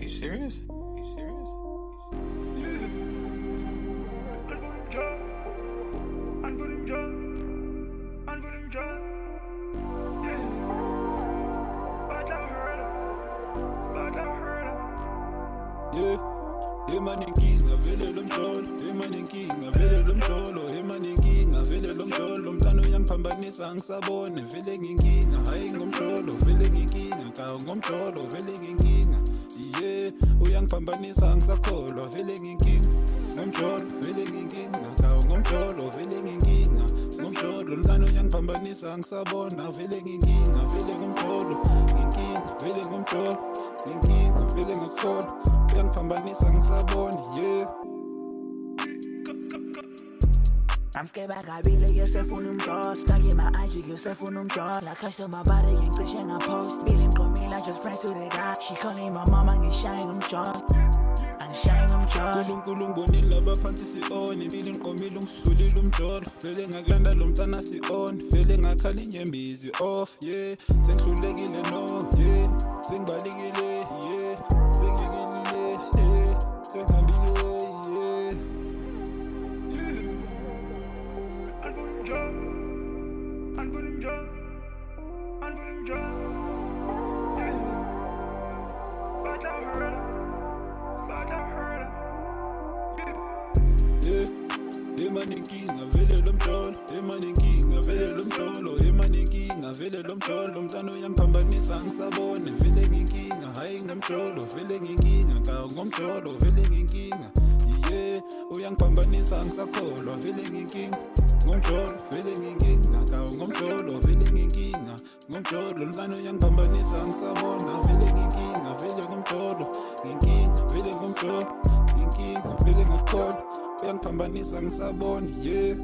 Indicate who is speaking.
Speaker 1: You serious? You serious?
Speaker 2: Emaninkinga vele lomjolo, emaninkinga vele lomjolo, emaninkinga vele lomjolo, mntana uyangiphambanisa ngisabone vele nginkinga, hayi ngomjolo vele nginkinga, kawu ngomjolo vele nginkinga, yeah, uyangiphambanisa ngisakholwa vele nginkinga, ngomjolo vele nginkinga, kawu ngomjolo vele nginkinga, ngomjolo mntana uyangiphambanisa ngisabona vele nginkinga, vele ngomjolo, nginkinga vele ngomjolo, nginkinga vele ngakholwa. Uyangiphambanisa ngisabona, yeah.
Speaker 3: I'm scared bakabili ngisefuna umjolo. Stuck in my IG ngisefuna umjolo. I catch my body ngicishe ngapost. Feeling qomile, I just pray to the God. She calling my mama ngishaying umjolo. Angishaying umjolo.
Speaker 2: uNkulunkulu ngibonile abaphansi si-on. Feeling qomile ungihlulile umjolo. Vele ngakulanda lo mntana si-on. Vele ngakhala inyembezi off, yeah. Sengihlulekile no, yeah. Sengibalekile, yeah. Emaninkinga vele lomjolo, emaninkinga vele lomjolo, emaninkinga vele lomjolo, mntana uyangiphambanisa ngisabone vele nginkinga, hayi ngomjolo vele nginkinga, kawu ngomjolo vele nginkinga, yeah, uyangiphambanisa ngisakholwa vele nginkinga, ngomjolo vele nginkinga, kawu ngomjolo vele nginkinga, ngomjolo mntana uyangiphambanisa ngisabona vele nginkinga, vele ngomjolo, nginkinga vele ngomjolo, nginkinga vele ngakholwa. Uyangiphambanisa ngisabona, yeah.